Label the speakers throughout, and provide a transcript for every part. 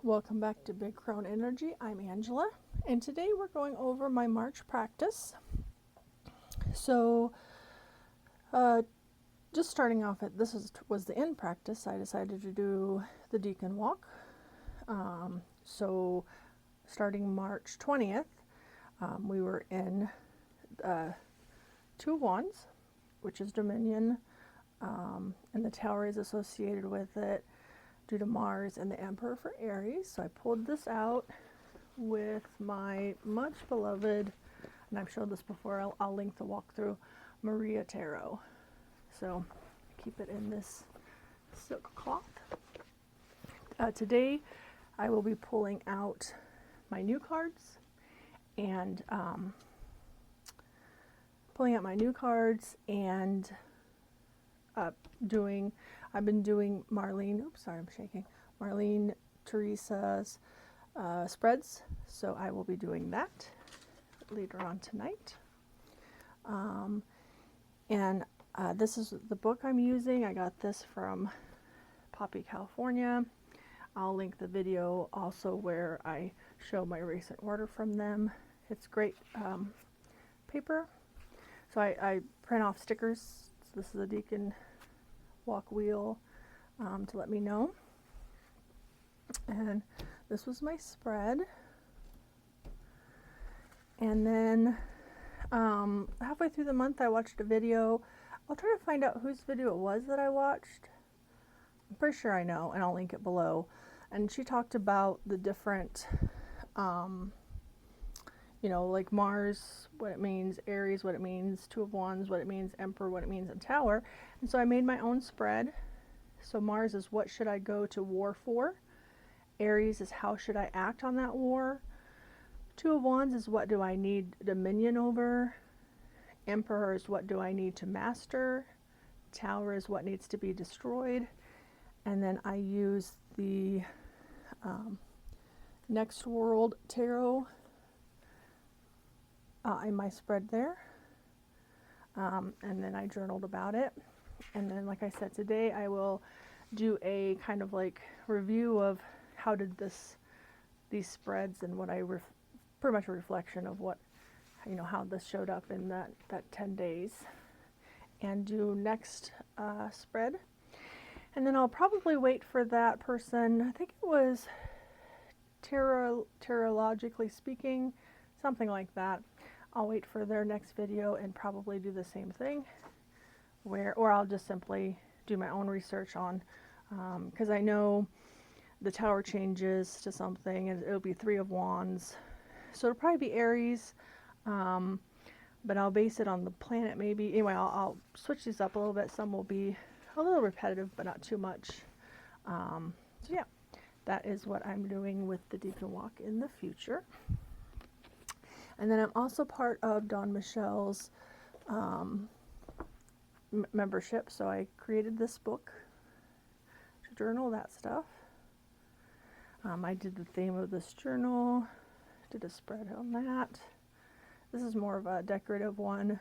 Speaker 1: Welcome back to Big Crone Energy. I'm Angela, and today we're going over my March practice. So, just starting off at was the end practice. I decided to do the decan walk. So, starting March 20th, we were in Two of Wands, which is Dominion, and the tower is associated with it due to Mars and the Emperor for Aries. So I pulled this out with my much beloved, and I've showed this before, I'll link the walkthrough, Maria Tarot. So keep it in this silk cloth. Today I will be pulling out my new cards and I've been doing Marlene Teresa's spreads, so I will be doing that later on tonight. This is the book I'm using. I got this from Poppy, California. I'll link the video also where I show my recent order from them. It's great paper. So I print off stickers. So this is a decan walk wheel to let me know. And this was my spread. And then halfway through the month I watched a video. I'll try to find out whose video it was that I watched. I'm pretty sure I know, and I'll link it below. And she talked about the different like Mars, what it means, Aries, what it means, Two of Wands, what it means, Emperor, what it means, and Tower. And so I made my own spread. So Mars is what should I go to war for? Aries is how should I act on that war? Two of Wands is what do I need dominion over? Emperor is what do I need to master? Tower is what needs to be destroyed. And then I use the Next World Tarot in my spread there, and then I journaled about it. And then, like I said, today I will do a kind of like review of how did these spreads and what pretty much a reflection of what, how this showed up in that 10 days, and do next spread. And then I'll probably wait for that person, I think it was tarologically speaking, something like that. I'll wait for their next video and probably do the same thing, or I'll just simply do my own research on, because I know the tower changes to something, and it'll be Three of Wands, so it'll probably be Aries, but I'll base it on the planet maybe. Anyway, I'll switch these up a little bit. Some will be a little repetitive, but not too much. So yeah, that is what I'm doing with the decan walk in the future. And then I'm also part of Dawn Michelle's membership, so I created this book to journal that stuff. I did the theme of this journal, did a spread on that. This is more of a decorative one.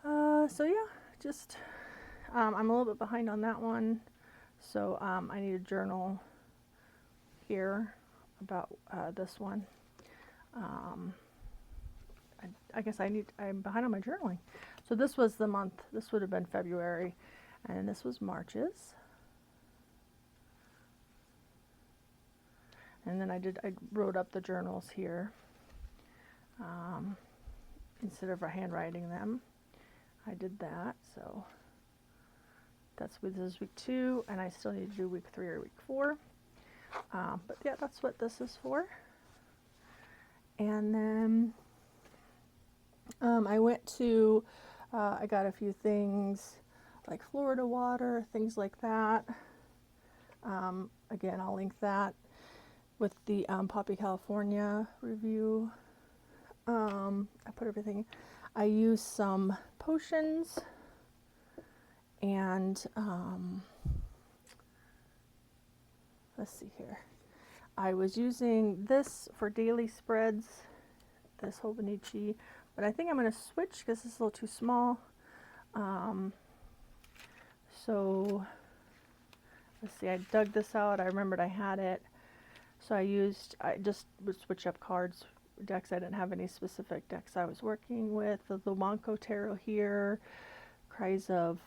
Speaker 1: So yeah, just I'm a little bit behind on that one, so I need a journal here about this one. I guess I'm behind on my journaling. So this was the month, this would have been February, and this was March's. And then I wrote up the journals here. Instead of handwriting them, I did that. So this is week 2, and I still need to do week 3 or week 4. But yeah, that's what this is for. And then I went to, I got a few things like Florida water, things like that. Again, I'll link that with the Poppy, California review. I put everything. I used some potions, and let's see here. I was using this for daily spreads, this whole Witchy, but I think I'm going to switch because this is a little too small. So let's see, I dug this out. I remembered I had it. So I just would switch up cards, decks. I didn't have any specific decks I was working with. The Lumanco Tarot here, Cries of,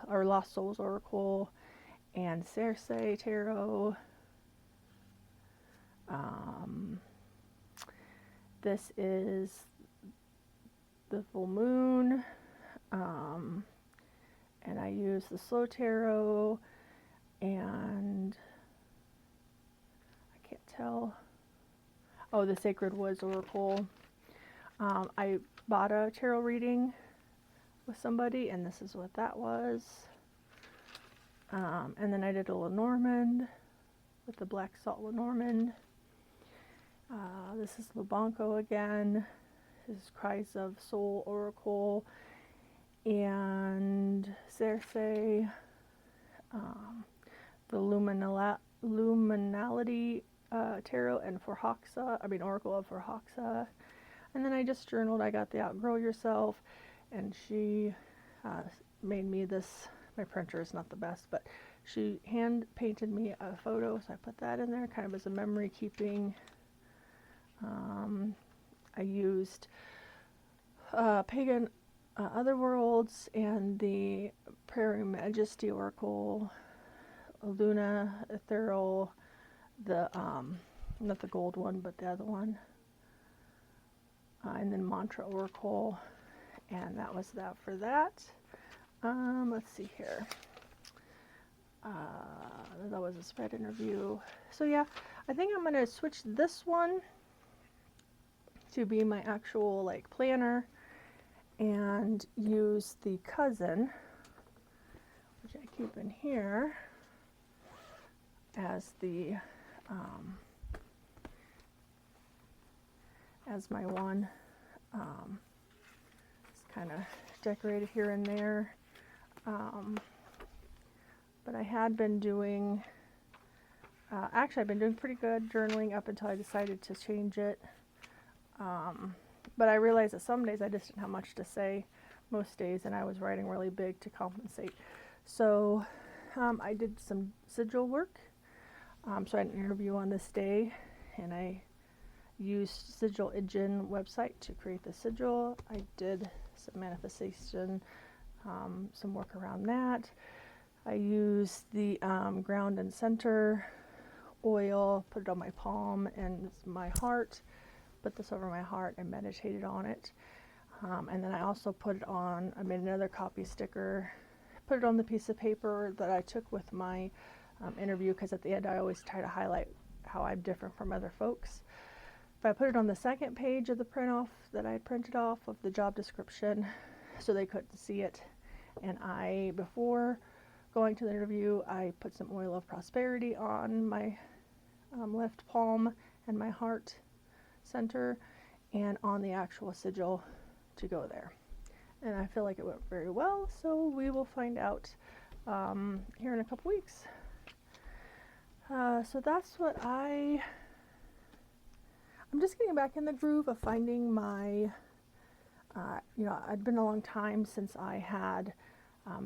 Speaker 1: or Lost Souls Oracle, and Circe Tarot. This is the full moon, and I use the Slow Tarot, and I can't tell. Oh, the Sacred Woods Oracle. I bought a tarot reading with somebody, and this is what that was. And then I did a Lenormand with the Black Salt Lenormand. This is Lubanco again. This is Cries of Soul Oracle and Circe. The Luminality Tarot and Oracle of Forhoxa. And then I just journaled. I got the Outgrow Yourself, and she made me this. My printer is not the best, but she hand painted me a photo, so I put that in there kind of as a memory keeping. I used Pagan Otherworlds and the Prairie Majesty Oracle, Luna Ethereal, the not the gold one, but the other one, and then Mantra Oracle, and that was that for that. Let's see here. That was a spread interview. So yeah, I think I'm gonna switch this one to be my actual like planner, and use the cousin, which I keep in here, as the as my one. It's kind of decorated here and there, but I had been doing actually I've been doing pretty good journaling up until I decided to change it. But I realized that some days I just didn't have much to say most days, and I was writing really big to compensate. So I did some sigil work. So I had an interview on this day, and I used Sigil Ijin website to create the sigil. I did some manifestation, some work around that. I used the ground and center oil, put it on my palm and my heart. Put this over my heart and meditated on it. And then I also put it on, I made another copy sticker, put it on the piece of paper that I took with my interview, because at the end I always try to highlight how I'm different from other folks. But I put it on the second page of the print off that I printed off of the job description, so they couldn't see it. And before going to the interview, I put some oil of prosperity on my left palm and my heart center, and on the actual sigil to go there. And I feel like it went very well, so we will find out here in a couple weeks. So that's what I'm just getting back in the groove of finding my, it'd been a long time since I had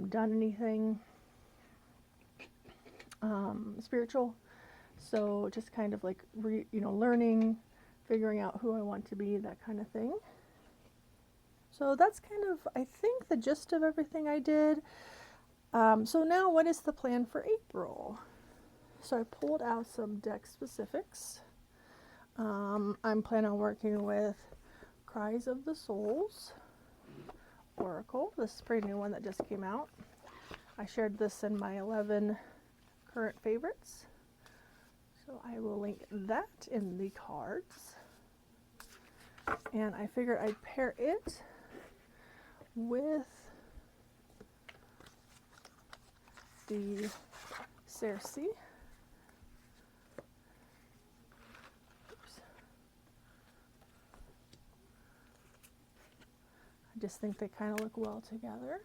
Speaker 1: done anything spiritual, so just kind of like learning, figuring out who I want to be, that kind of thing. So that's kind of, I think, the gist of everything I did. So now what is the plan for April? So I pulled out some deck specifics. I'm planning on working with Cries of the Souls Oracle. This is a pretty new one that just came out. I shared this in my 11 current favorites. So I will link that in the cards. And I figured I'd pair it with the Circe. Oops. I just think they kind of look well together.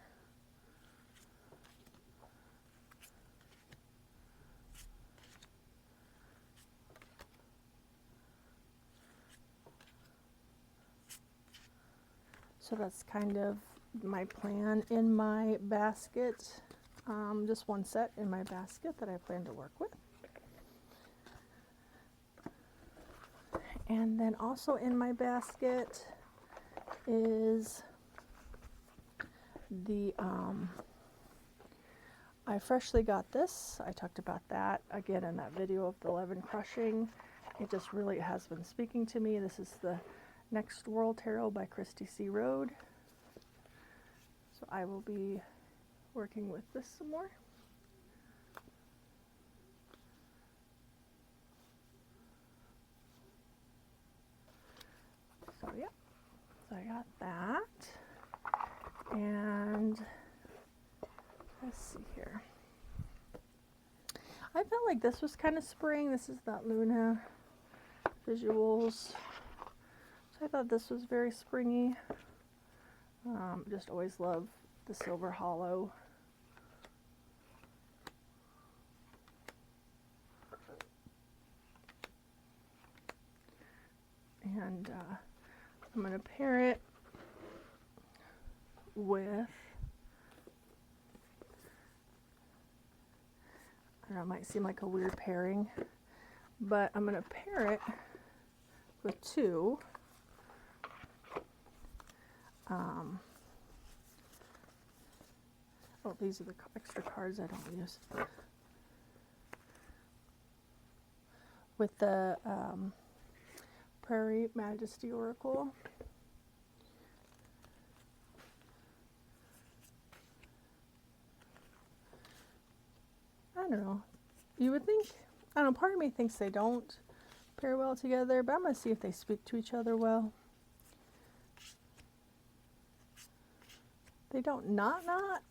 Speaker 1: So that's kind of my plan in my basket. just one set in my basket that I plan to work with. And then also in my basket is the, I freshly got this. I talked about that again in that video of the leaven crushing. It just really has been speaking to me. This is the Next World Tarot by Christy C. Rode. So I will be working with this some more. So yeah, so I got that. And let's see here. I felt like this was kind of spring. This is that Luna Visuals. So I thought this was very springy. Just always love the silver hollow. And I'm going to pair it with, I don't know, it might seem like a weird pairing, but I'm going to pair it with two oh, these are the extra cards I don't use. With the Prairie Majesty Oracle. I don't know. You would think, I don't know, part of me thinks they don't pair well together, but I'm going to see if they speak to each other well. They don't not,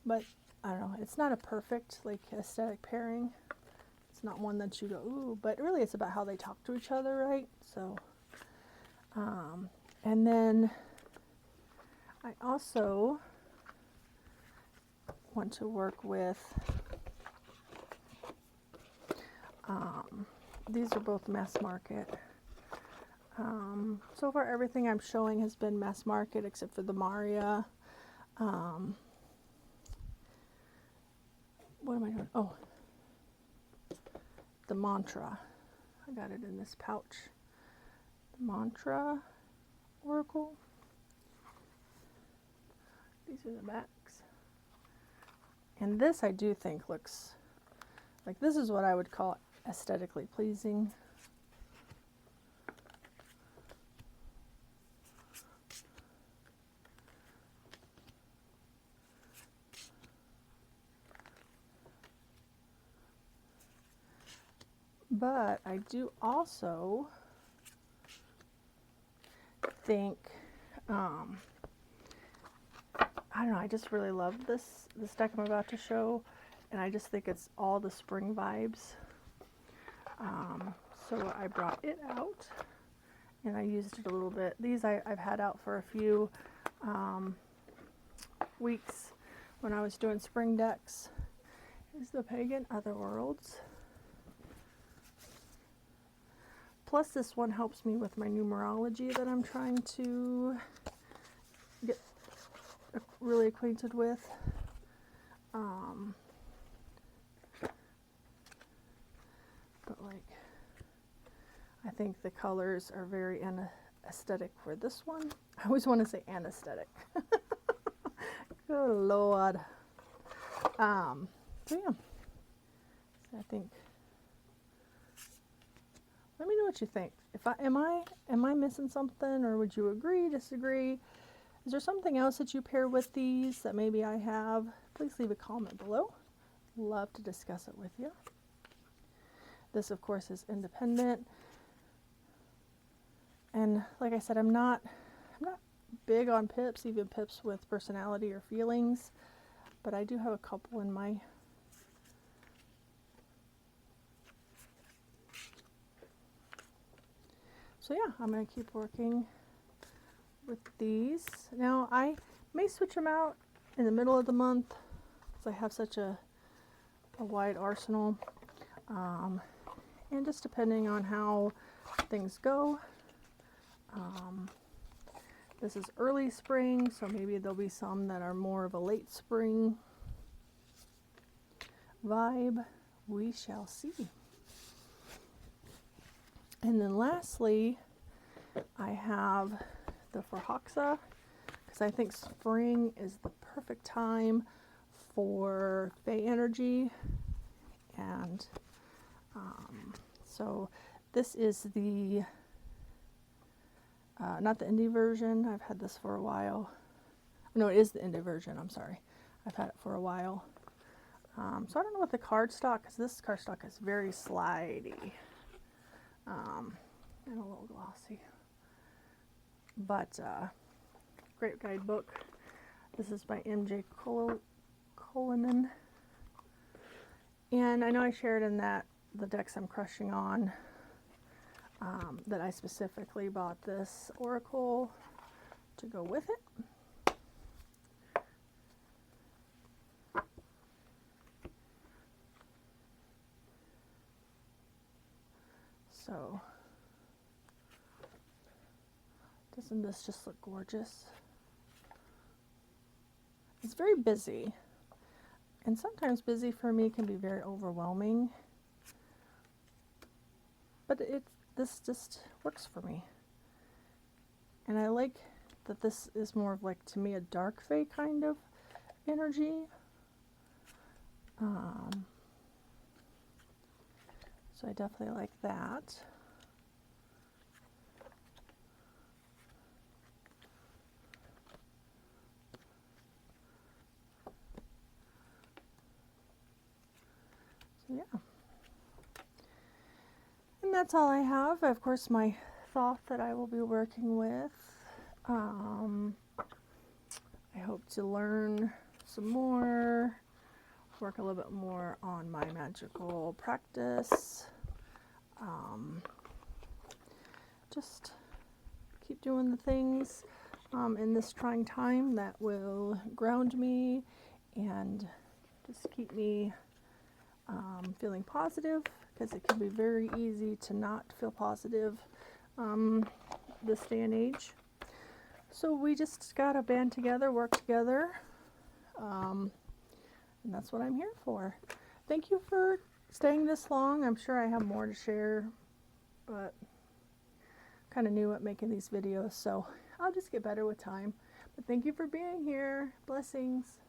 Speaker 1: but I don't know. It's not a perfect, like, aesthetic pairing. It's not one that you go, ooh, but really it's about how they talk to each other, right? So, and then I also want to work with, these are both mass market. So far everything I'm showing has been mass market except for the Maria. What am I doing? Oh, the mantra. I got it in this pouch. The mantra oracle. These are the backs. And this I do think looks like, this is what I would call aesthetically pleasing. But I do also think, I don't know, I just really love this deck I'm about to show, and I just think it's all the spring vibes. So I brought it out, and I used it a little bit. These I've had out for a few weeks when I was doing spring decks. Here's the Pagan Otherworlds. Plus this one helps me with my numerology that I'm trying to get really acquainted with. But like, I think the colors are very aesthetic for this one. I always want to say anesthetic. Good Lord. So yeah, so I think, let me know what you think. If am I missing something, or would you agree, disagree? Is there something else that you pair with these that maybe I have? Please leave a comment below. Love to discuss it with you. This, of course, is independent. And like I said, I'm not big on pips, even pips with personality or feelings, but I do have a couple in my so yeah, I'm going to keep working with these. Now I may switch them out in the middle of the month because I have such a wide arsenal, and just depending on how things go. This is early spring, so maybe there'll be some that are more of a late spring. vibe, we shall see. And then lastly, I have the Forhoxa, because I think spring is the perfect time for Fae energy. And so this is the, not the indie version. I've had this for a while. No, it is the indie version, I'm sorry. I've had it for a while. So I don't know what the cardstock, because this cardstock is very slidey. And a little glossy. But great guidebook. This is by MJ Cullinan. And I know I shared in that the decks I'm crushing on that I specifically bought this oracle to go with it. So, doesn't this just look gorgeous? It's very busy, and sometimes busy for me can be very overwhelming, but this just works for me. And I like that this is more of like, to me, a dark fae kind of energy. So I definitely like that. So yeah. And that's all I have. Of course, my thought that I will be working with. I hope to learn some more, work a little bit more on my magical practice. Just keep doing the things in this trying time that will ground me and just keep me feeling positive, because it can be very easy to not feel positive this day and age. So we just gotta band together, work together, and that's what I'm here for. Thank you for staying this long. I'm sure I have more to share, but kind of new at making these videos, so I'll just get better with time. But thank you for being here. Blessings.